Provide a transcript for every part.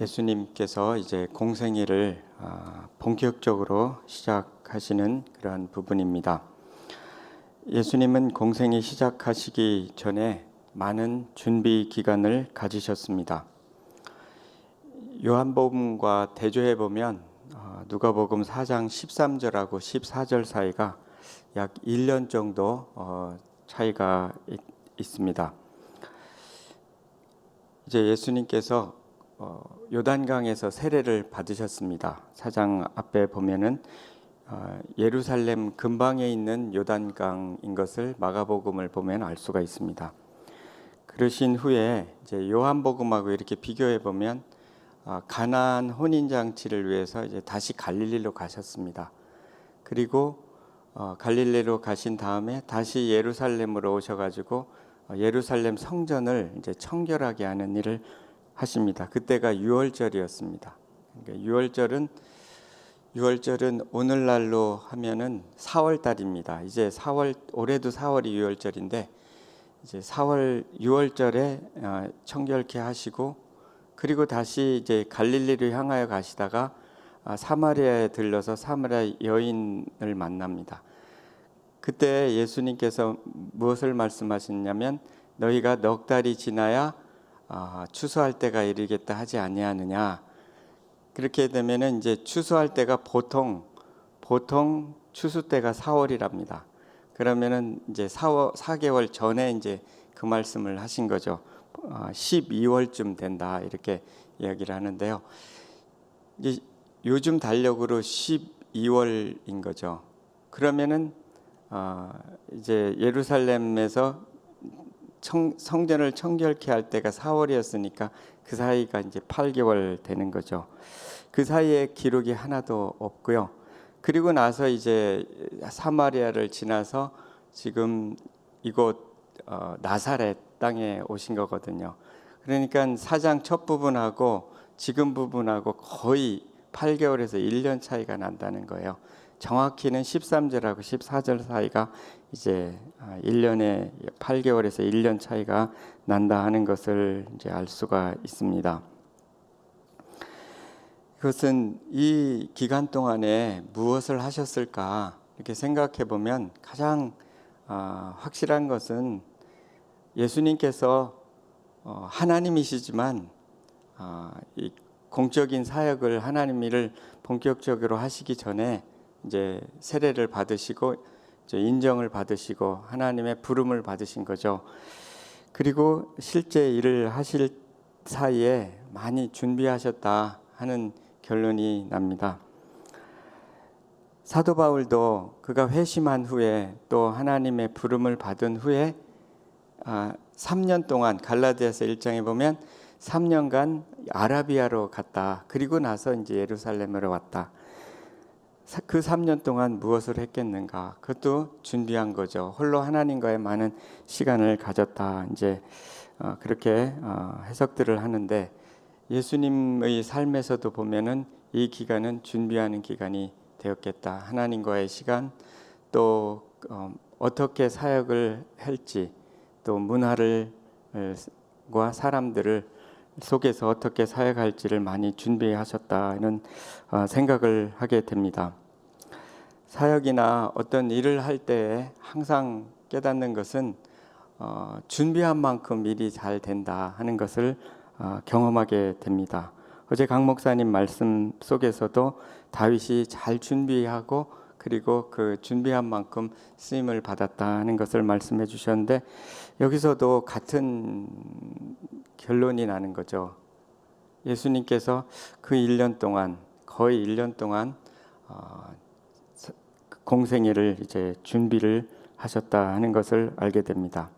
예수님께서 이제 공생애를 본격적으로 시작하시는 그러한 부분입니다. 예수님은 공생애 시작하시기 전에 많은 준비 기간을 가지셨습니다. 요한복음과 대조해 보면 누가복음 4장 13절하고 14절 사이가 약 1년 정도 차이가 있습니다. 이제 예수님께서 요단강에서 세례를 받으셨습니다. 4장 앞에 보면은 예루살렘 근방에 있는 요단강인 것을 마가복음을 보면 알 수가 있습니다. 그러신 후에 이제 요한복음하고 이렇게 비교해 보면 가나안 혼인 잔치를 위해서 이제 다시 갈릴리로 가셨습니다. 그리고 갈릴리로 가신 다음에 다시 예루살렘으로 오셔가지고 예루살렘 성전을 이제 청결하게 하는 일을 하십니다. 그때가 유월절이었습니다. 그러니까 유월절은 오늘날로 하면은 4월 달입니다. 이제 올해도 4월이 유월절인데 이제 6월절에 청결케 하시고 그리고 다시 이제 갈릴리로 향하여 가시다가 사마리아에 들러서 사마리아 여인을 만납니다. 그때 예수님께서 무엇을 말씀하셨냐면 너희가 넉 달이 지나야 추수할 때가 이르겠다 하지 아니하느냐. 그렇게 되면은 이제 추수할 때가 보통 추수 때가 4월이랍니다. 그러면은 이제 4개월 전에 이제 그 말씀을 하신 거죠. 12월쯤 된다 이렇게 이야기를 하는데요. 이제 요즘 달력으로 12월인 거죠. 그러면은 이제 예루살렘에서 성전을 청결케 할 때가 4월이었으니까 그 사이가 이제 8개월 되는 거죠. 그 사이에 기록이 하나도 없고요. 그리고 나서 이제 사마리아를 지나서 지금 이곳 나사렛 땅에 오신 거거든요. 그러니까 4장 첫 부분하고 지금 부분하고 거의 8개월에서 1년 차이가 난다는 거예요. 정확히는 13절하고 14절 사이가 이제 1년에 8개월에서 1년 차이가 난다 하는 것을 이제 알 수가 있습니다. 그것은 이 기간 동안에 무엇을 하셨을까 이렇게 생각해 보면 가장 확실한 것은 예수님께서 하나님이시지만 이 공적인 사역을 하나님 일을 본격적으로 하시기 전에 이제 세례를 받으시고 이제 인정을 받으시고 하나님의 부름을 받으신 거죠. 그리고 실제 일을 하실 사이에 많이 준비하셨다 하는 결론이 납니다. 사도 바울도 그가 회심한 후에 또 하나님의 부름을 받은 후에 3년 동안 갈라디아서 1장에 보면 3년간 아라비아로 갔다. 그리고 나서 이제 예루살렘으로 왔다. 그 3년 동안 무엇을 했겠는가? 그것도 준비한 거죠. 홀로 하나님과의 많은 시간을 가졌다. 이제 그렇게 해석들을 하는데 예수님의 삶에서도 보면은 이 기간은 준비하는 기간이 되었겠다. 하나님과의 시간, 또 어떻게 사역을 할지, 또 문화를 과 사람들을 속에서 어떻게 사역할지를 많이 준비하셨다는 생각을 하게 됩니다. 사역이나 어떤 일을 할 때 항상 깨닫는 것은 준비한 만큼 일이 잘 된다 하는 것을 경험하게 됩니다. 어제 강 목사님 말씀 속에서도 다윗이 잘 준비하고 그리고 그 준비한 만큼 쓰임을 받았다는 것을 말씀해 주셨는데 여기서도 같은 결론이 나는 거죠. 예수님께서 그 1년 동안 거의 1년 동안 공생애를 이제 준비를 하셨다 하는 것을 알게 됩니다.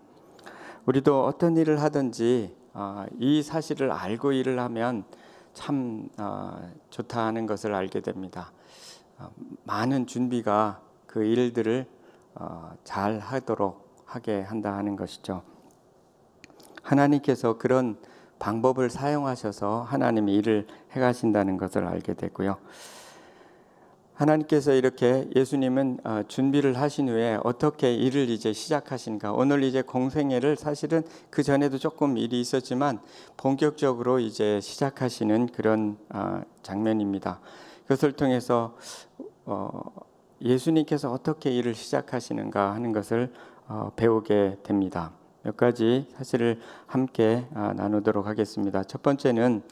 우리도 어떤 일을 하든지 이 사실을 알고 일을 하면 참 좋다 하는 것을 알게 됩니다. 많은 준비가 그 일들을 잘 하도록 하게 한다 하는 것이죠. 하나님께서 그런 방법을 사용하셔서 하나님이 일을 해가신다는 것을 알게 되고요. 하나님께서 이렇게 예수님은 준비를 하신 후에 어떻게 일을 이제 시작하신가. 오늘 이제 공생애를 사실은 그 전에도 조금 일이 있었지만 본격적으로 이제 시작하시는 그런 장면입니다. 그것을 통해서 예수님께서 어떻게 일을 시작하시는가 하는 것을 배우게 됩니다. 몇 가지 사실을 함께 나누도록 하겠습니다. 첫 번째는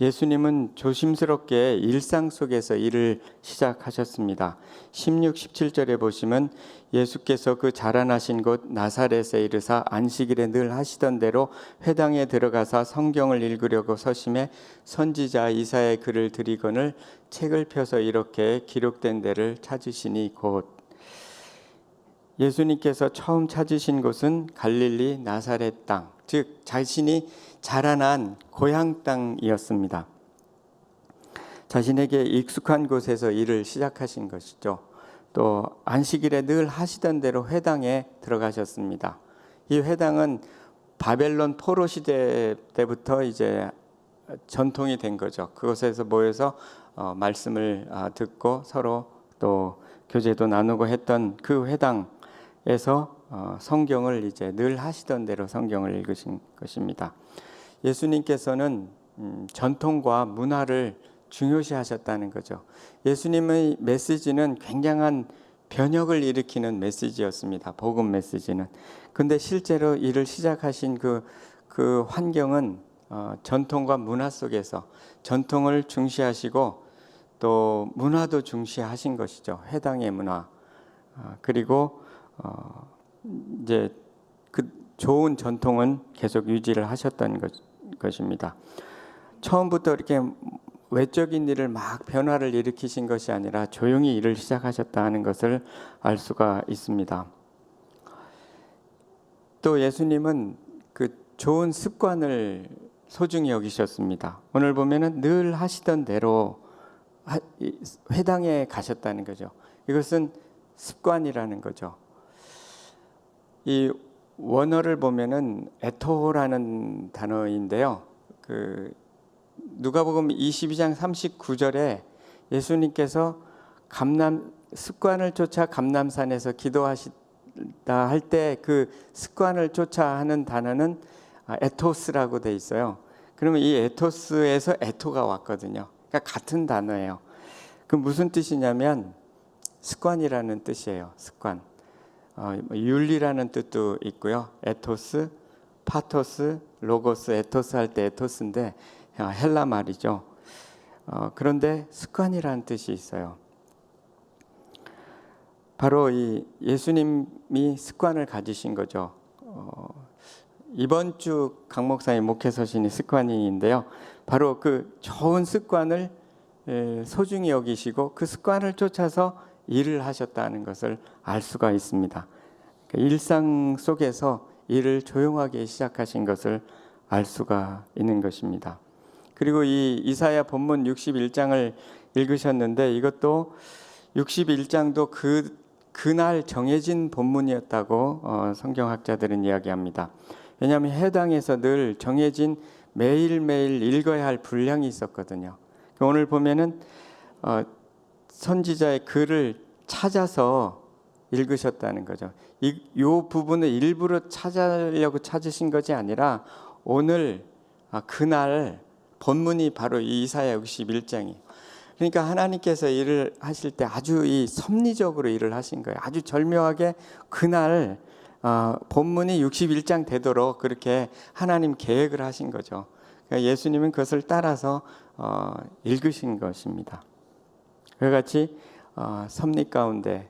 예수님은 조심스럽게 일상 속에서 일을 시작하셨습니다. 16, 17절에 보시면 예수께서 그 자라나신 곳 나사렛에 이르사 안식일에 늘 하시던 대로 회당에 들어가사 성경을 읽으려고 서심해 선지자 이사야의 글을 들이거늘 책을 펴서 이렇게 기록된 데를 찾으시니 곧. 예수님께서 처음 찾으신 곳은 갈릴리 나사렛 땅, 즉 자신이 자라난 고향 땅이었습니다. 자신에게 익숙한 곳에서 일을 시작하신 것이죠. 또 안식일에 늘 하시던 대로 회당에 들어가셨습니다. 이 회당은 바벨론 포로 시대 때부터 이제 전통이 된 거죠. 그곳에서 모여서 말씀을 듣고 서로 또 교제도 나누고 했던 그 회당 에서 성경을 이제 늘 하시던 대로 성경을 읽으신 것입니다. 예수님께서는 전통과 문화를 중요시하셨다는 거죠. 예수님의 메시지는 굉장한 변혁을 일으키는 메시지였습니다. 복음 메시지는. 근데 실제로 일을 시작하신 그 환경은 전통과 문화 속에서 전통을 중시하시고 또 문화도 중시하신 것이죠. 회당의 문화. 그리고 이제 그 좋은 전통은 계속 유지를 하셨던 것입니다. 처음부터 이렇게 외적인 일을 막 변화를 일으키신 것이 아니라 조용히 일을 시작하셨다 하는 것을 알 수가 있습니다. 또 예수님은 그 좋은 습관을 소중히 여기셨습니다. 오늘 보면은 늘 하시던 대로 회당에 가셨다는 거죠. 이것은 습관이라는 거죠. 이 원어를 보면은 에토라는 단어인데요. 그 누가복음 22장 39절에 예수님께서 습관을 쫓아 감람산에서 기도하시다 할 때 그 습관을 쫓아 하는 단어는 에토스라고 돼 있어요. 그러면 이 에토스에서 에토가 왔거든요. 그러니까 같은 단어예요. 그 무슨 뜻이냐면 습관이라는 뜻이에요. 습관. 윤리라는 뜻도 있고요. 에토스, 파토스, 로고스, 에토스 할 때 에토스인데 헬라 말이죠. 그런데 습관이라는 뜻이 있어요. 바로 이 예수님이 습관을 가지신 거죠. 이번 주 강 목사님 목회 서신이 습관인데요. 바로 그 좋은 습관을 소중히 여기시고 그 습관을 쫓아서 일을 하셨다는 것을 알 수가 있습니다. 일상 속에서 일을 조용하게 시작하신 것을 알 수가 있는 것입니다. 그리고 이 이사야 본문 61장을 읽으셨는데 이것도 61장도 그날 정해진 본문이었다고 성경학자들은 이야기합니다. 왜냐하면 해당에서 늘 정해진 매일매일 읽어야 할 분량이 있었거든요. 오늘 보면은 선지자의 글을 찾아서 읽으셨다는 거죠. 이 부분을 일부러 찾으신 것이 아니라 오늘 그날 본문이 바로 이 이사야 61장이에요. 그러니까 하나님께서 일을 하실 때 아주 이 섭리적으로 일을 하신 거예요. 아주 절묘하게 그날 본문이 61장 되도록 그렇게 하나님 계획을 하신 거죠. 그러니까 예수님은 그것을 따라서 읽으신 것입니다. 그와 같이 섭리 가운데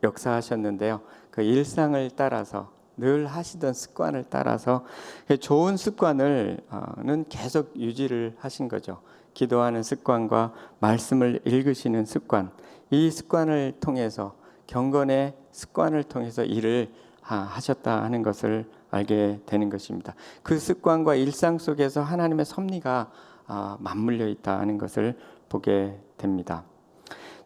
역사하셨는데요. 그 일상을 따라서 늘 하시던 습관을 따라서 좋은 습관을는 계속 유지를 하신 거죠. 기도하는 습관과 말씀을 읽으시는 습관, 이 습관을 통해서 경건의 습관을 통해서 일을 하셨다 하는 것을 알게 되는 것입니다. 그 습관과 일상 속에서 하나님의 섭리가 맞물려 있다 하는 것을 보게 됩니다.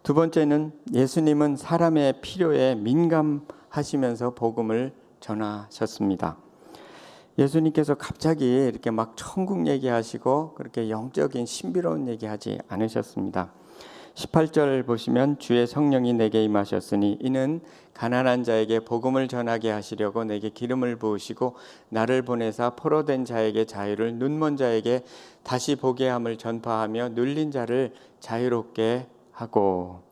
두 번째는 예수님은 사람의 필요에 민감하시면서 복음을 전하셨습니다. 예수님께서 갑자기 이렇게 막 천국 얘기하시고 그렇게 영적인 신비로운 얘기하지 않으셨습니다. 18절 보시면 주의 성령이 내게 임하셨으니 이는 가난한 자에게 복음을 전하게 하시려고 내게 기름을 부으시고 나를 보내사 포로된 자에게 자유를, 눈먼 자에게 다시 보게 함을 전파하며 눌린 자를 자유롭게 하고.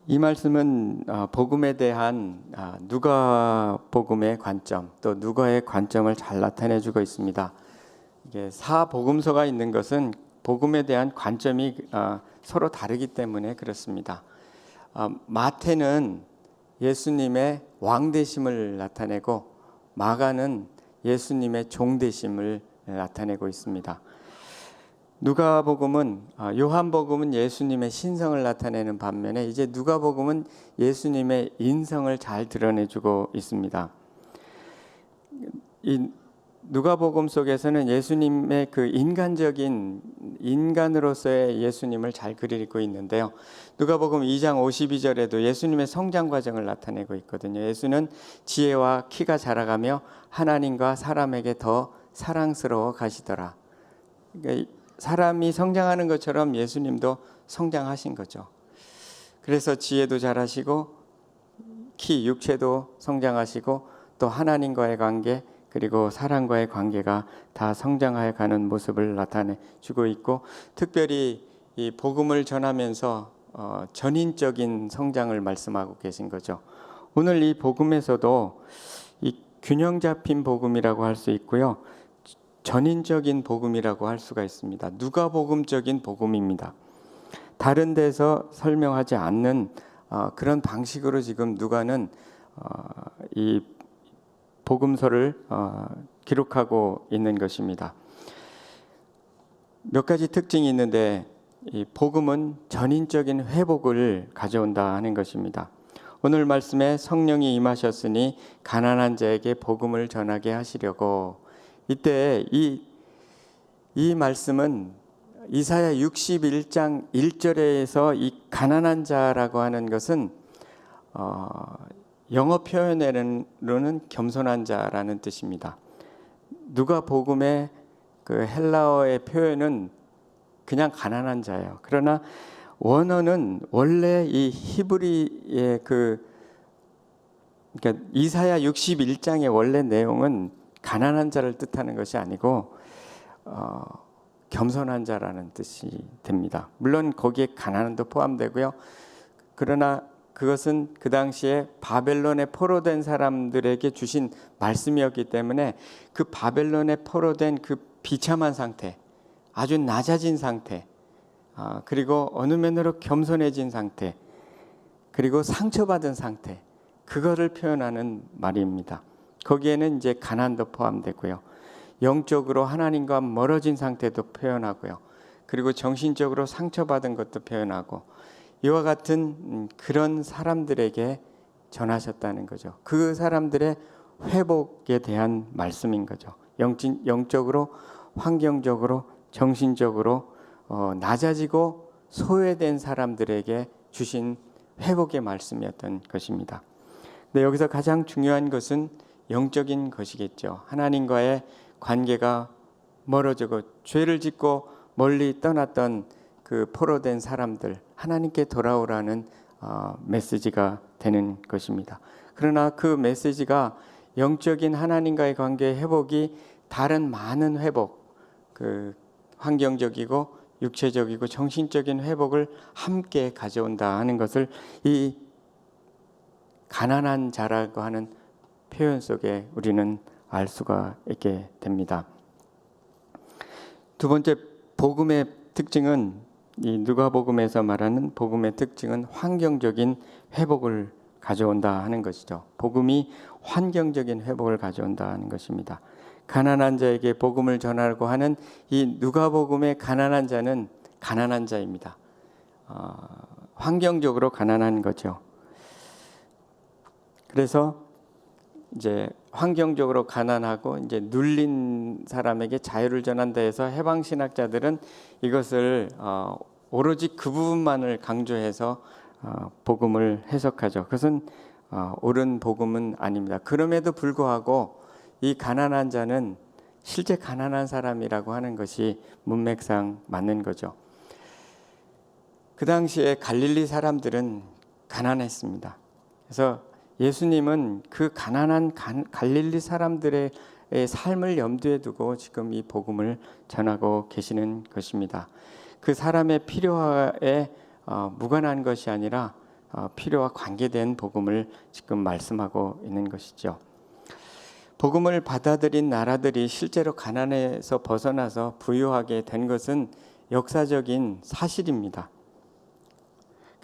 이 말씀은 복음에 대한 누가복음의 관점, 또 누가의 관점을 잘 나타내주고 있습니다. 이게 사복음서가 있는 것은 복음에 대한 관점이 서로 다르기 때문에 그렇습니다. 마태는 예수님의 왕되심을 나타내고 마가는 예수님의 종되심을 나타내고 있습니다. 누가복음은 요한복음은 예수님의 신성을 나타내는 반면에 이제 누가복음은 예수님의 인성을 잘 드러내주고 있습니다. 이 누가복음 속에서는 예수님의 그 인간으로서의 예수님을 잘 그리고 있는데요. 누가복음 2장 52절에도 예수님의 성장 과정을 나타내고 있거든요. 예수는 지혜와 키가 자라가며 하나님과 사람에게 더 사랑스러워 가시더라. 그러니까 사람이 성장하는 것처럼 예수님도 성장하신 거죠. 그래서 지혜도 자라시고 육체도 성장하시고 또 하나님과의 관계 그리고 사람과의 관계가 다 성장하여 가는 모습을 나타내 주고 있고, 특별히 이 복음을 전하면서 전인적인 성장을 말씀하고 계신 거죠. 오늘 이 복음에서도 이 균형 잡힌 복음이라고 할 수 있고요, 전인적인 복음이라고 할 수가 있습니다. 누가복음적인 복음입니다. 다른 데서 설명하지 않는 그런 방식으로 지금 누가는 이 복음서를 기록하고 있는 것입니다. 몇 가지 특징이 있는데 이 복음은 전인적인 회복을 가져온다 하는 것입니다. 오늘 말씀에 성령이 임하셨으니 가난한 자에게 복음을 전하게 하시려고. 이때 이 말씀은 이사야 61장 1절에서 이 가난한 자라고 하는 것은 영어 표현으로는 겸손한 자라는 뜻입니다. 누가복음의 그 헬라어의 표현은 그냥 가난한 자예요. 그러나 원어는 원래 이 히브리의 그러니까 이사야 61장의 원래 내용은 가난한 자를 뜻하는 것이 아니고 겸손한 자라는 뜻이 됩니다. 물론 거기에 가난도 포함되고요. 그러나 그것은 그 당시에 바벨론에 포로된 사람들에게 주신 말씀이었기 때문에 그 바벨론에 포로된 그 비참한 상태, 아주 낮아진 상태, 그리고 어느 면으로 겸손해진 상태, 그리고 상처받은 상태, 그거를 표현하는 말입니다. 거기에는 이제 가난도 포함되고요, 영적으로 하나님과 멀어진 상태도 표현하고요, 그리고 정신적으로 상처받은 것도 표현하고, 이와 같은 그런 사람들에게 전하셨다는 거죠. 그 사람들의 회복에 대한 말씀인 거죠. 영적으로, 환경적으로, 정신적으로 낮아지고 소외된 사람들에게 주신 회복의 말씀이었던 것입니다. 근데 여기서 가장 중요한 것은 영적인 것이겠죠. 하나님과의 관계가 멀어지고 죄를 짓고 멀리 떠났던 그 포로된 사람들, 하나님께 돌아오라는 메시지가 되는 것입니다. 그러나 그 메시지가 영적인 하나님과의 관계 회복이 다른 많은 회복, 그 환경적이고 육체적이고 정신적인 회복을 함께 가져온다 하는 것을 이 가난한 자라고 하는 표현 속에 우리는 알 수가 있게 됩니다. 두 번째, 복음의 특징은, 이 누가복음에서 말하는 복음의 특징은 환경적인 회복을 가져온다 하는 것이죠. 복음이 환경적인 회복을 가져온다 하는 것입니다. 가난한 자에게 복음을 전하려고 하는 이 누가복음의 가난한 자는 가난한 자입니다. 환경적으로 가난한 거죠. 그래서 이제 환경적으로 가난하고 이제 눌린 사람에게 자유를 전한다 해서 해방 신학자들은 이것을 오로지 그 부분만을 강조해서 복음을 해석하죠. 그것은 옳은 복음은 아닙니다. 그럼에도 불구하고 이 가난한 자는 실제 가난한 사람이라고 하는 것이 문맥상 맞는 거죠. 그 당시에 갈릴리 사람들은 가난했습니다. 그래서 예수님은 그 가난한 갈릴리 사람들의 삶을 염두에 두고 지금 이 복음을 전하고 계시는 것입니다. 그 사람의 필요에 무관한 것이 아니라 필요와 관계된 복음을 지금 말씀하고 있는 것이죠. 복음을 받아들인 나라들이 실제로 가난에서 벗어나서 부유하게 된 것은 역사적인 사실입니다.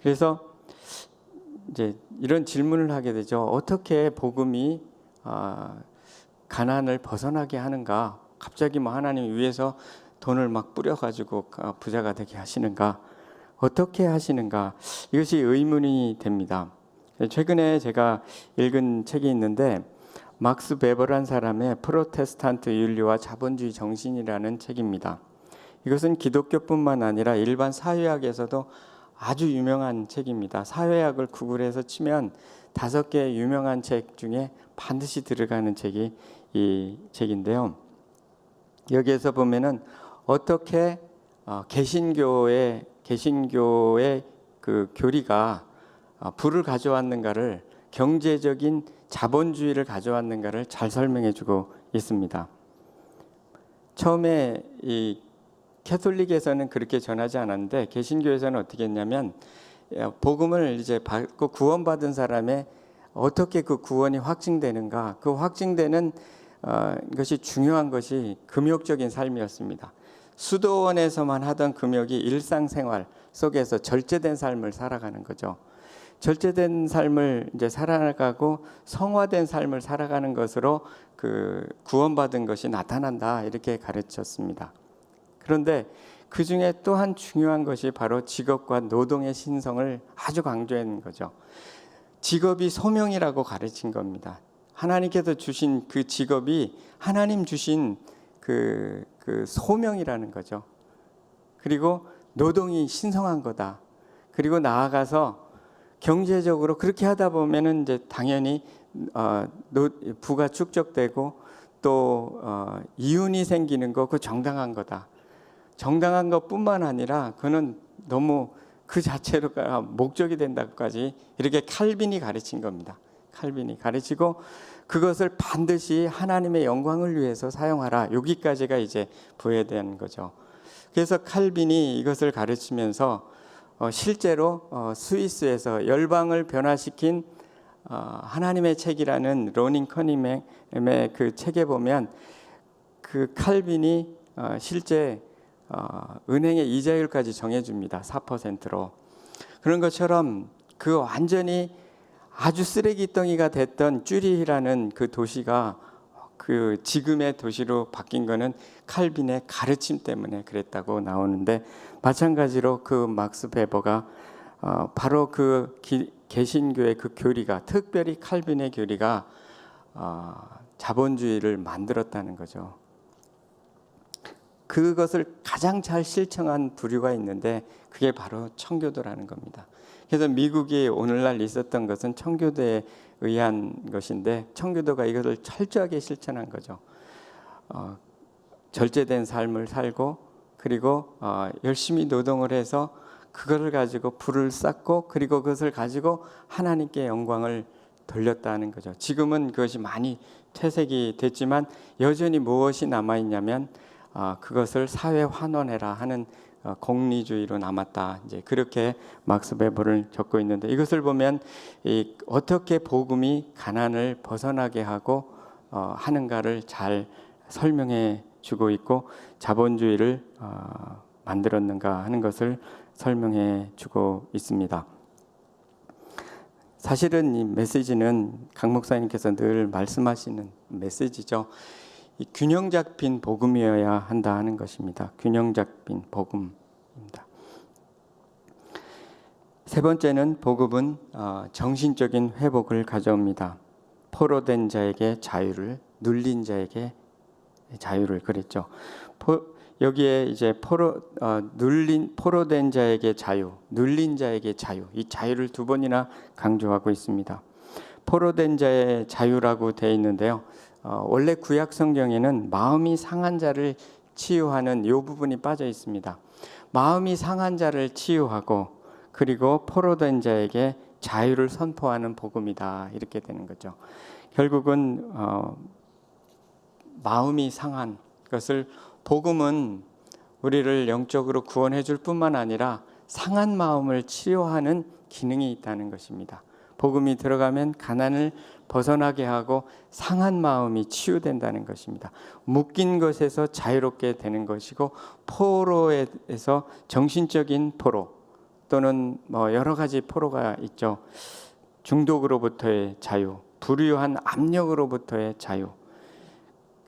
그래서 이제 이런 질문을 하게 되죠. 어떻게 복음이 가난을 벗어나게 하는가? 갑자기 뭐 하나님 위에서 돈을 막 뿌려가지고 부자가 되게 하시는가? 어떻게 하시는가? 이것이 의문이 됩니다. 최근에 제가 읽은 책이 있는데 막스 베버란 사람의 프로테스탄트 윤리와 자본주의 정신이라는 책입니다. 이것은 기독교뿐만 아니라 일반 사회학에서도 아주 유명한 책입니다. 사회학을 구글에서 치면 5개 유명한 책 중에 반드시 들어가는 책이 이 책인데요. 여기에서 보면은 어떻게 개신교의 그 교리가 부를 가져왔는가를, 경제적인 자본주의를 가져왔는가를 잘 설명해주고 있습니다. 처음에 이 캐톨릭에서는 그렇게 전하지 않았는데 개신교에서는 어떻게 했냐면 복음을 이제 받고 구원받은 사람의 어떻게 그 구원이 확증되는가, 그 확증되는 것이 중요한 것이 금욕적인 삶이었습니다. 수도원에서만 하던 금욕이 일상생활 속에서 절제된 삶을 살아가는 거죠. 절제된 삶을 이제 살아가고 성화된 삶을 살아가는 것으로 그 구원받은 것이 나타난다, 이렇게 가르쳤습니다. 그런데 그 중에 또한 중요한 것이 바로 직업과 노동의 신성을 아주 강조하는 거죠. 직업이 소명이라고 가르친 겁니다. 하나님께서 주신 그 직업이 하나님 주신 그 소명이라는 거죠. 그리고 노동이 신성한 거다. 그리고 나아가서 경제적으로 그렇게 하다 보면은 이제 당연히 부가 축적되고 또 이윤이 생기는 거, 그 정당한 거다. 정당한 것뿐만 아니라 그는 너무 그 자체로가 목적이 된다고까지 이렇게 칼빈이 가르친 겁니다. 칼빈이 가르치고 그것을 반드시 하나님의 영광을 위해서 사용하라, 여기까지가 이제 부여된 거죠. 그래서 칼빈이 이것을 가르치면서 실제로 스위스에서 열방을 변화시킨 하나님의 책이라는 로닝 커니맥의 그 책에 보면 그 칼빈이 실제 은행의 이자율까지 정해줍니다. 4%로. 그런 것처럼 그 완전히 아주 쓰레기덩이가 됐던 쭈리히라는 그 도시가 그 지금의 도시로 바뀐 거는 칼빈의 가르침 때문에 그랬다고 나오는데, 마찬가지로 그 막스 베버가 바로 그 개신교의 그 교리가, 특별히 칼빈의 교리가 자본주의를 만들었다는 거죠. 그것을 가장 잘 실천한 부류가 있는데 그게 바로 청교도라는 겁니다. 그래서 미국이 오늘날 있었던 것은 청교도에 의한 것인데, 청교도가 이것을 철저하게 실천한 거죠. 절제된 삶을 살고, 그리고 열심히 노동을 해서 그것을 가지고 부를 쌓고, 그리고 그것을 가지고 하나님께 영광을 돌렸다는 거죠. 지금은 그것이 많이 퇴색이 됐지만 여전히 무엇이 남아있냐면 그것을 사회 환원해라 하는 공리주의로 남았다. 이제 그렇게 막스 베버를 적고 있는데, 이것을 보면 어떻게 복음이 가난을 벗어나게 하고 하는가를 잘 설명해 주고 있고, 자본주의를 만들었는가 하는 것을 설명해 주고 있습니다. 사실은 이 메시지는 강 목사님께서 늘 말씀하시는 메시지죠. 이 균형 잡힌 복음이어야 한다 하는 것입니다. 균형 잡힌 복음입니다. 세 번째는 복음은 정신적인 회복을 가져옵니다. 포로된 자에게 자유를, 눌린 자에게 자유를, 그랬죠. 여기에 이제 포로된 자에게 자유, 눌린 자에게 자유, 이 자유를 두 번이나 강조하고 있습니다. 포로된 자의 자유라고 되어 있는데요. 원래 구약 성경에는 마음이 상한 자를 치유하는 이 부분이 빠져 있습니다. 마음이 상한 자를 치유하고 그리고 포로된 자에게 자유를 선포하는 복음이다. 이렇게 되는 거죠. 결국은 마음이 상한 것을, 복음은 우리를 영적으로 구원해 줄 뿐만 아니라 상한 마음을 치유하는 기능이 있다는 것입니다. 복음이 들어가면 가난을 벗어나게 하고 상한 마음이 치유된다는 것입니다. 묶인 것에서 자유롭게 되는 것이고, 포로에서 정신적인 포로, 또는 여러 가지 포로가 있죠. 중독으로부터의 자유, 불유한 압력으로부터의 자유.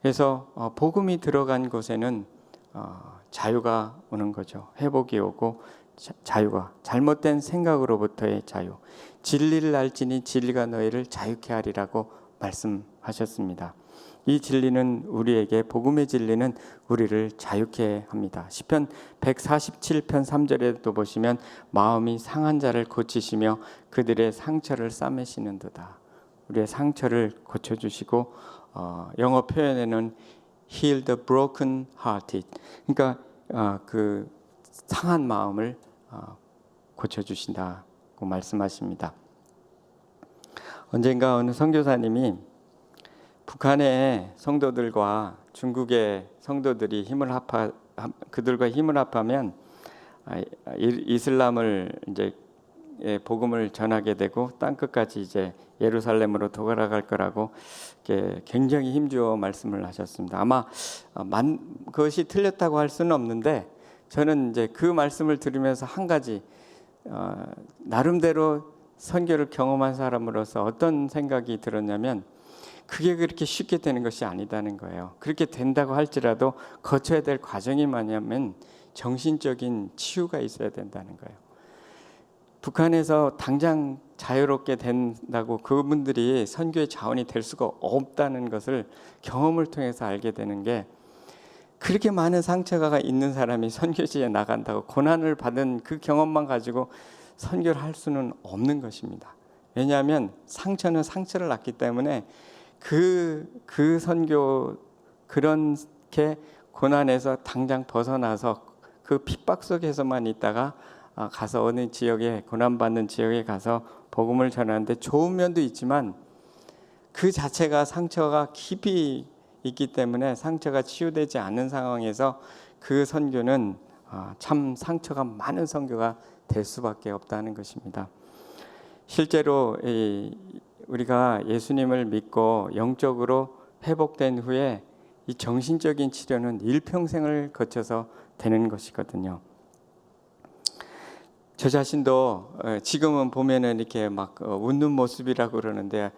그래서 복음이 들어간 곳에는 자유가 오는 거죠. 회복이 오고 자유가, 잘못된 생각으로부터의 자유. 진리를 알지니 진리가 너희를 자유케 하리라고 말씀하셨습니다. 이 진리는 우리에게, 복음의 진리는 우리를 자유케 합니다. 시편 147편 3절에도 보시면 마음이 상한 자를 고치시며 그들의 상처를 싸매시는도다. 우리의 상처를 고쳐주시고, 영어 표현에는 heal the broken hearted, 그러니까 그 상한 마음을 고쳐주신다고 말씀하십니다. 언젠가 어느 선교사님이 북한의 성도들과 중국의 성도들이 그들과 힘을 합하면 이슬람을 이제 복음을 전하게 되고 땅끝까지 이제 예루살렘으로 돌아갈 거라고 굉장히 힘주어 말씀을 하셨습니다. 아마 그것이 틀렸다고 할 수는 없는데, 저는 이제 그 말씀을 들으면서 한 가지 나름대로 선교를 경험한 사람으로서 어떤 생각이 들었냐면, 그게 그렇게 쉽게 되는 것이 아니다는 거예요. 그렇게 된다고 할지라도 거쳐야 될 과정이 뭐냐면 정신적인 치유가 있어야 된다는 거예요. 북한에서 당장 자유롭게 된다고 그분들이 선교의 자원이 될 수가 없다는 것을 경험을 통해서 알게 되는 게, 그렇게 많은 상처가 있는 사람이 선교지에 나간다고 고난을 받은 그 경험만 가지고 선교를 할 수는 없는 것입니다. 왜냐하면 상처는 상처를 낳기 때문에 그 선교, 그렇게 고난에서 당장 벗어나서 그 핍박 속에서만 있다가 가서 어느 지역에, 고난받는 지역에 가서 복음을 전하는데 좋은 면도 있지만 그 자체가 상처가 깊이 있기 때문에 상처가 치유되지 않는 상황에서 그 선교는 참 상처가 많은 선교가 될 수밖에 없다는 것입니다. 실제로 우리가 예수님을 믿고 영적으로 회복된 후에 이 정신적인 치료는 일평생을 거쳐서 되는 것이거든요. 저 자신도 지금은 보면은 이렇게 막 웃는 모습이라고 그러는데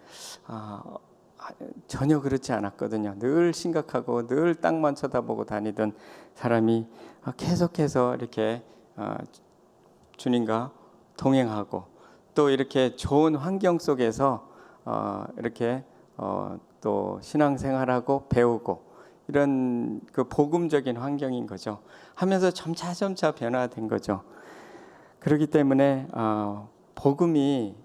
전혀 그렇지 않았거든요. 늘 심각하고 늘 땅만 쳐다보고 다니던 사람이 계속해서 이렇게 주님과 동행하고, 또 이렇게 좋은 환경 속에서 이렇게 또 신앙생활하고 배우고, 이런 그 복음적인 환경인 거죠. 하면서 점차 변화된 거죠. 그렇기 때문에 복음이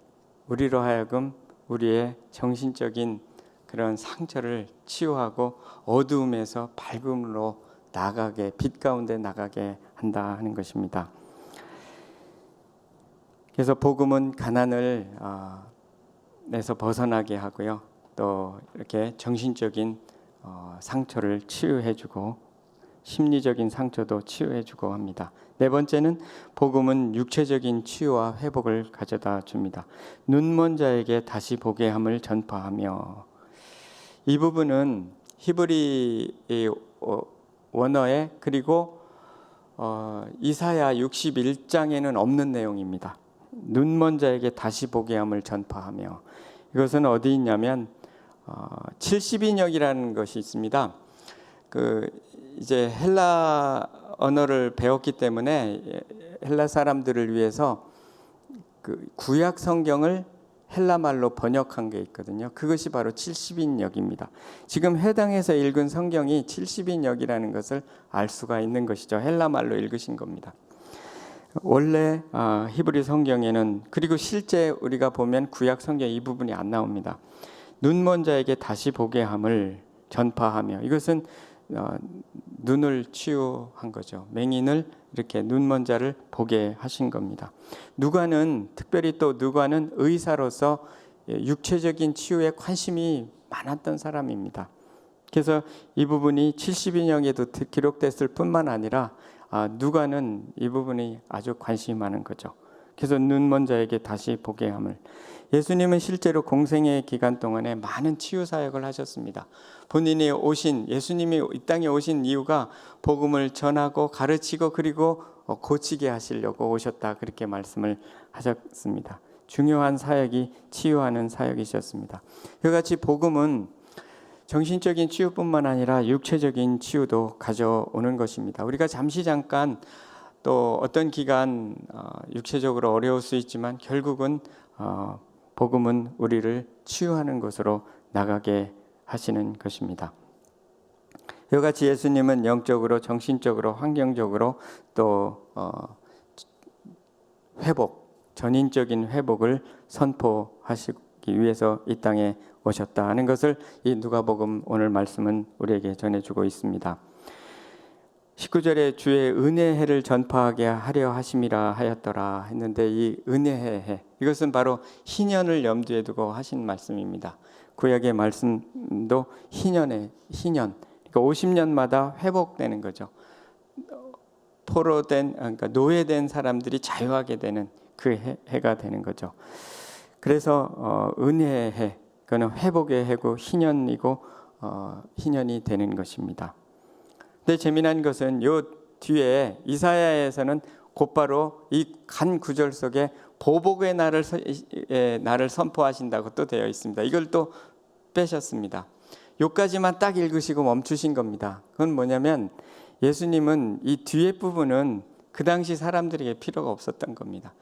우리로 하여금 우리의 정신적인 그런 상처를 치유하고 어두움에서 밝음으로 나가게, 빛 가운데 나가게 한다 하는 것입니다. 그래서 복음은 가난을 내서 벗어나게 하고요, 또 이렇게 정신적인 상처를 치유해주고 심리적인 상처도 치유해주고 합니다. 네 번째는 복음은 육체적인 치유와 회복을 가져다 줍니다. 눈먼 자에게 다시 보게 함을 전파하며, 이 부분은 히브리 원어에, 그리고 이사야 61장에는 없는 내용입니다. 눈먼 자에게 다시 보게 함을 전파하며, 이것은 어디 있냐면 70인역이라는 것이 있습니다. 이제 헬라 언어를 배웠기 때문에 헬라 사람들을 위해서 그 구약 성경을 헬라 말로 번역한 게 있거든요. 그것이 바로 70인역입니다. 지금 해당해서 읽은 성경이 70인역이라는 것을 알 수가 있는 것이죠. 헬라 말로 읽으신 겁니다. 원래 히브리 성경에는, 그리고 실제 우리가 보면 구약 성경 이 부분이 안 나옵니다. 눈먼 자에게 다시 보게 함을 전파하며, 이것은 눈을 치유한 거죠. 맹인을 이렇게 눈먼 자를 보게 하신 겁니다. 특별히 또 누가는 의사로서 육체적인 치유에 관심이 많았던 사람입니다. 그래서 이 부분이 70인역에도 기록됐을 뿐만 아니라 누가는 이 부분이 아주 관심이 많은 거죠. 그래서 눈먼 자에게 다시 보게 함을. 예수님은 실제로 공생의 기간 동안에 많은 치유 사역을 하셨습니다. 예수님이 이 땅에 오신 이유가 복음을 전하고 가르치고 그리고 고치게 하시려고 오셨다, 그렇게 말씀을 하셨습니다. 중요한 사역이 치유하는 사역이셨습니다. 이같이 복음은 정신적인 치유뿐만 아니라 육체적인 치유도 가져오는 것입니다. 우리가 잠깐 또 어떤 기간 육체적으로 어려울 수 있지만 결국은 복음은 우리를 치유하는 것으로 나가게 하시는 것입니다. 이같이 예수님은 영적으로, 정신적으로, 환경적으로 또 전인적인 회복을 선포하시기 위해서 이 땅에 오셨다 하는 것을 이 누가복음 오늘 말씀은 우리에게 전해주고 있습니다. 19절에 주의 은혜의 해를 전파하게 하려 하심이라 하였더라 했는데, 이 은혜의 해, 이것은 바로 희년을 염두에 두고 하신 말씀입니다. 구약의 말씀도 희년, 그러니까 50년마다 회복되는 거죠. 그러니까 노예된 사람들이 자유하게 되는 그 해가 되는 거죠. 그래서 은혜의 해, 그는 회복의 해고 희년이고 희년이 되는 것입니다. 근데 재미난 것은 요 뒤에 이사야에서는 곧바로 이 간 구절 속에 보복의 날을 선포하신다고 또 되어 있습니다. 이걸 또 빼셨습니다. 요까지만 딱 읽으시고 멈추신 겁니다. 그건 뭐냐면 예수님은 이 뒤에 부분은 그 당시 사람들에게 필요가 없었던 겁니다.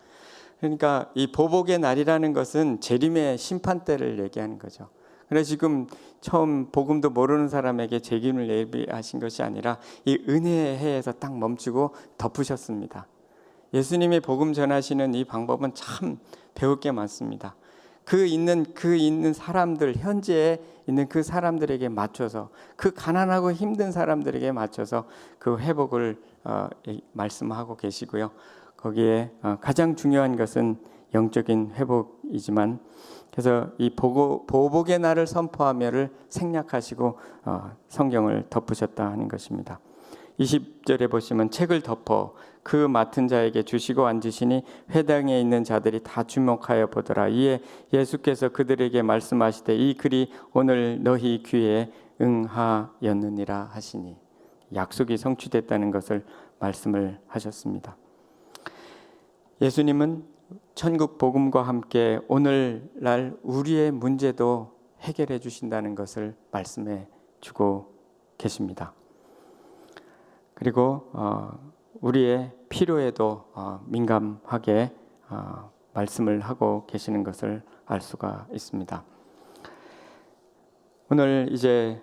그러니까 이 보복의 날이라는 것은 재림의 심판 때를 얘기하는 거죠. 그래서 지금 처음 복음도 모르는 사람에게 재림을 예비하신 것이 아니라 이 은혜의 해에서 딱 멈추고 덮으셨습니다. 예수님의 복음 전하시는 이 방법은 참 배울 게 많습니다. 그 있는 사람들, 현재에 있는 그 사람들에게 맞춰서, 그 가난하고 힘든 사람들에게 맞춰서 그 회복을 말씀하고 계시고요. 거기에 가장 중요한 것은 영적인 회복이지만, 그래서 이 보복의 날을 선포하며를 생략하시고 성경을 덮으셨다 하는 것입니다. 20절에 보시면 책을 덮어 그 맡은 자에게 주시고 앉으시니 회당에 있는 자들이 다 주목하여 보더라. 이에 예수께서 그들에게 말씀하시되 이 글이 오늘 너희 귀에 응하였느니라 하시니, 약속이 성취됐다는 것을 말씀을 하셨습니다. 예수님은 천국 복음과 함께 오늘날 우리의 문제도 해결해 주신다는 것을 말씀해 주고 계십니다. 그리고 우리의 필요에도 민감하게 말씀을 하고 계시는 것을 알 수가 있습니다. 오늘 이제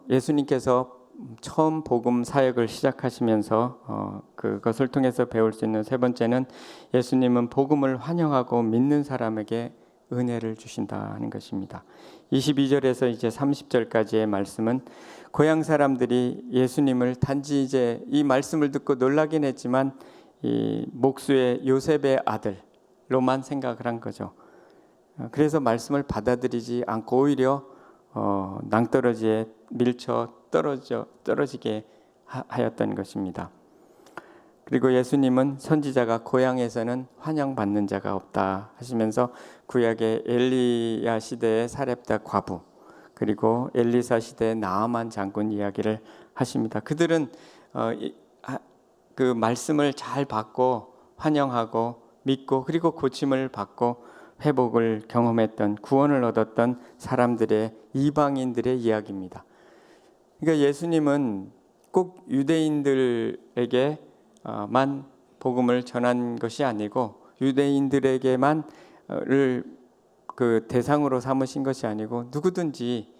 예수님께서 처음 복음 사역을 시작하시면서 그것을 통해서 배울 수 있는 세 번째는, 예수님은 복음을 환영하고 믿는 사람에게 은혜를 주신다는 것입니다. 22절에서 이제 30절까지의 말씀은 고향 사람들이 예수님을 단지 이제 이 말씀을 듣고 놀라긴 했지만 이 목수의 요셉의 아들로만 생각을 한 거죠. 그래서 말씀을 받아들이지 않고 오히려 낭떠러지에 밀쳐 떨어지게 하였던 것입니다. 그리고 예수님은 선지자가 고향에서는 환영받는 자가 없다 하시면서 구약의 엘리야 시대의 사렙다 과부, 그리고 엘리사 시대의 나아만 장군 이야기를 하십니다. 그들은 그 말씀을 잘 받고 환영하고 믿고 그리고 고침을 받고 회복을 경험했던, 구원을 얻었던 사람들의, 이방인들의 이야기입니다. 그러니까 예수님은 꼭 유대인들에게만 복음을 전한 것이 아니고, 유대인들에게만을 그 대상으로 삼으신 것이 아니고, 누구든지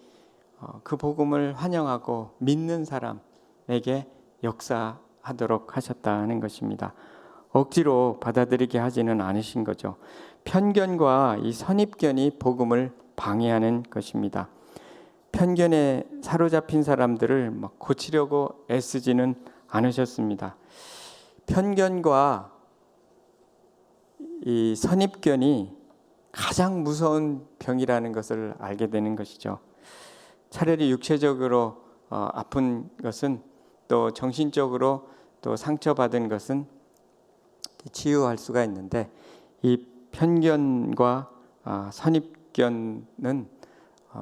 그 복음을 환영하고 믿는 사람에게 역사하도록 하셨다는 것입니다. 억지로 받아들이게 하지는 않으신 거죠. 편견과 이 선입견이 복음을 방해하는 것입니다. 편견에 사로잡힌 사람들을 막 고치려고 애쓰지는 않으셨습니다. 편견과 이 선입견이 가장 무서운 병이라는 것을 알게 되는 것이죠. 차라리 육체적으로 아픈 것은, 또 정신적으로 또 상처받은 것은 치유할 수가 있는데, 이 편견과 선입견은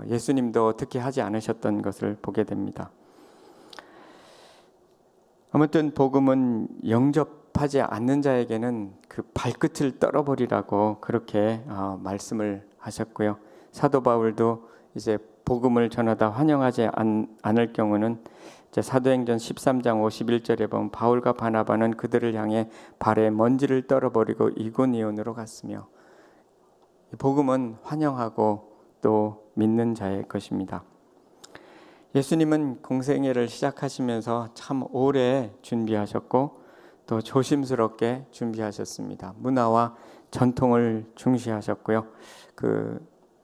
예수님도 어떻게 하지 않으셨던 것을 보게 됩니다. 아무튼 복음은 영접하지 않는 자에게는 그 발끝을 떨어버리라고 그렇게 말씀을 하셨고요. 사도 바울도 이제 복음을 전하다 환영하지 않을 경우는 이제 사도행전 13장 51절에 보면 바울과 바나바는 그들을 향해 발에 먼지를 떨어버리고 이고니온으로 갔으며, 복음은 환영하고 또 믿는 자의 것입니다. 예수님은 공생애를 시작하시면서 참 오래 준비하셨고 또 조심스럽게 준비하셨습니다. 문화와 전통을 중시하셨고요.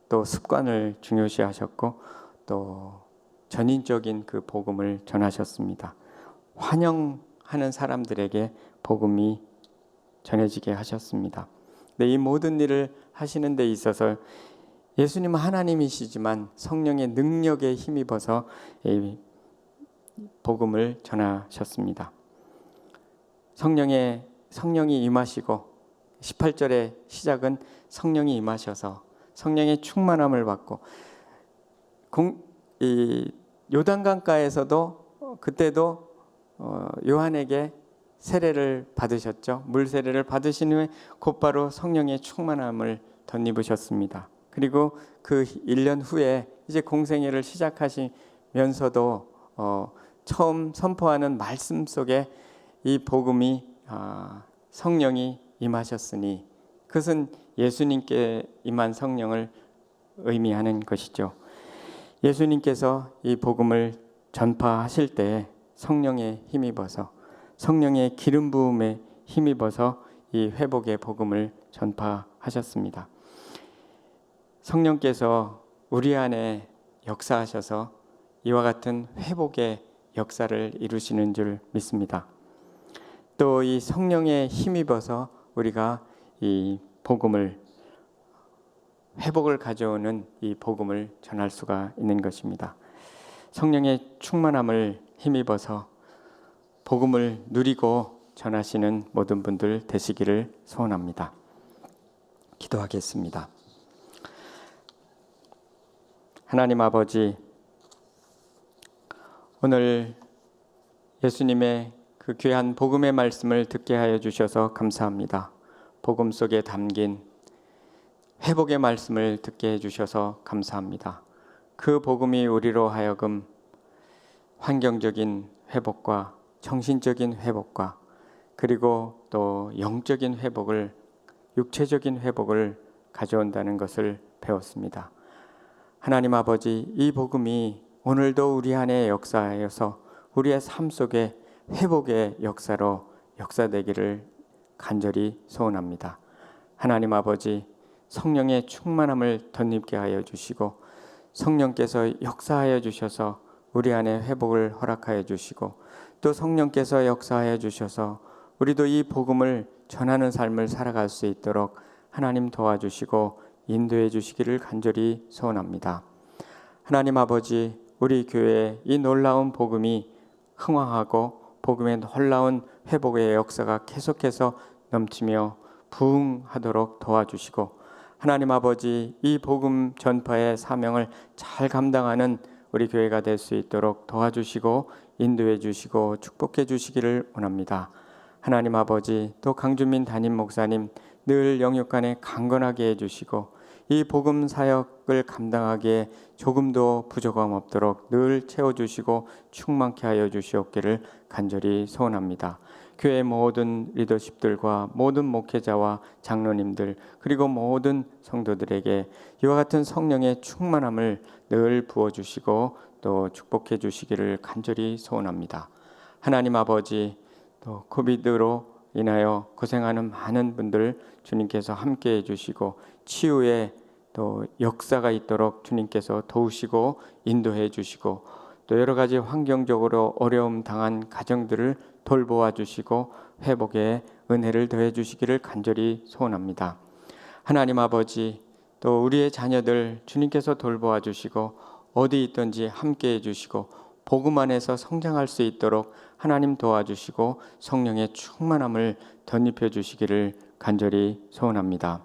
또 습관을 중요시하셨고 또 전인적인 그 복음을 전하셨습니다. 환영하는 사람들에게 복음이 전해지게 하셨습니다. 이 모든 일을 하시는 데 있어서 예수님은 하나님이시지만 성령의 능력에 힘입어서 이 복음을 전하셨습니다. 성령이 임하시고 18절의 시작은 성령이 임하셔서 성령의 충만함을 받고, 이 요단강가에서도 그때도 요한에게 세례를 받으셨죠. 물 세례를 받으신 후에 곧바로 성령의 충만함을 덧입으셨습니다. 그리고 그 1년 후에 이제 공생애를 시작하시면서도 처음 선포하는 말씀 속에 이 복음이 성령이 임하셨으니, 그것은 예수님께 임한 성령을 의미하는 것이죠. 예수님께서 이 복음을 전파하실 때 성령에 힘입어서, 성령의 기름 부음에 힘입어서 이 회복의 복음을 전파하셨습니다. 성령께서 우리 안에 역사하셔서 이와 같은 회복의 역사를 이루시는 줄 믿습니다. 또 이 성령에 힘입어서 우리가 이 복음을, 회복을 가져오는 이 복음을 전할 수가 있는 것입니다. 성령의 충만함을 힘입어서 복음을 누리고 전하시는 모든 분들 되시기를 소원합니다. 기도하겠습니다. 하나님 아버지, 오늘 예수님의 그 귀한 복음의 말씀을 듣게 하여 주셔서 감사합니다. 복음 속에 담긴 회복의 말씀을 듣게 해주셔서 감사합니다. 그 복음이 우리로 하여금 환경적인 회복과 정신적인 회복과 그리고 또 영적인 회복을, 육체적인 회복을 가져온다는 것을 배웠습니다. 하나님 아버지, 이 복음이 오늘도 우리 안에 역사하여서 우리의 삶 속에 회복의 역사로 역사되기를 간절히 소원합니다. 하나님 아버지, 성령의 충만함을 덧입게 하여 주시고 성령께서 역사하여 주셔서 우리 안에 회복을 허락하여 주시고, 또 성령께서 역사하여 주셔서 우리도 이 복음을 전하는 삶을 살아갈 수 있도록 하나님 도와주시고 인도해 주시기를 간절히 소원합니다. 하나님 아버지, 우리 교회에 이 놀라운 복음이 흥황하고 복음의 놀라운 회복의 역사가 계속해서 넘치며 부흥하도록 도와주시고, 하나님 아버지, 이 복음 전파의 사명을 잘 감당하는 우리 교회가 될 수 있도록 도와주시고 인도해 주시고 축복해 주시기를 원합니다. 하나님 아버지, 또 강준민 담임 목사님 늘 영육간에 강건하게 해주시고 이 복음 사역을 감당하기에 조금도 부족함 없도록 늘 채워주시고 충만케 하여 주시옵기를 간절히 소원합니다. 교회 모든 리더십들과 모든 목회자와 장로님들 그리고 모든 성도들에게 이와 같은 성령의 충만함을 늘 부어주시고 또 축복해 주시기를 간절히 소원합니다. 하나님 아버지, 또 코비드로 인하여 고생하는 많은 분들 주님께서 함께해 주시고 치유의 또 역사가 있도록 주님께서 도우시고 인도해 주시고, 또 여러 가지 환경적으로 어려움 당한 가정들을 돌보아 주시고 회복의 은혜를 더해 주시기를 간절히 소원합니다. 하나님 아버지, 또 우리의 자녀들 주님께서 돌보아 주시고 어디 있든지 함께해 주시고 복음 안에서 성장할 수 있도록 하나님 도와주시고 성령의 충만함을 덧입혀 주시기를 간절히 소원합니다.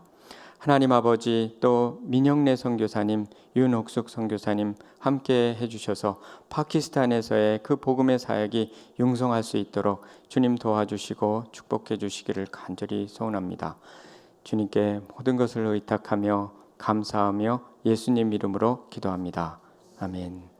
하나님 아버지, 또 민영래 선교사님, 윤옥숙 선교사님 함께 해주셔서 파키스탄에서의 그 복음의 사역이 융성할 수 있도록 주님 도와주시고 축복해 주시기를 간절히 소원합니다. 주님께 모든 것을 의탁하며 감사하며 예수님 이름으로 기도합니다. 아멘.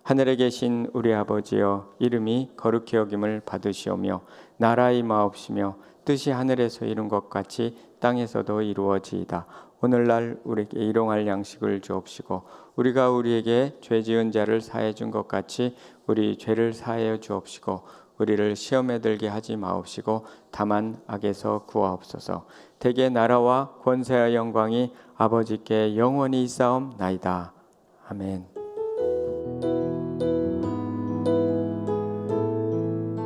하늘에 계신 우리 아버지여, 이름이 거룩히 여김을 받으시오며 나라의 마옵시며 뜻이 하늘에서 이룬 것 같이 땅에서도 이루어지이다. 오늘날 우리에게 일용할 양식을 주옵시고 우리가 우리에게 죄 지은 자를 사해 준 것 같이 우리 죄를 사하여 주옵시고 우리를 시험에 들게 하지 마옵시고 다만 악에서 구하옵소서. 대개 나라와 권세와 영광이 아버지께 영원히 있사옵나이다. 아멘.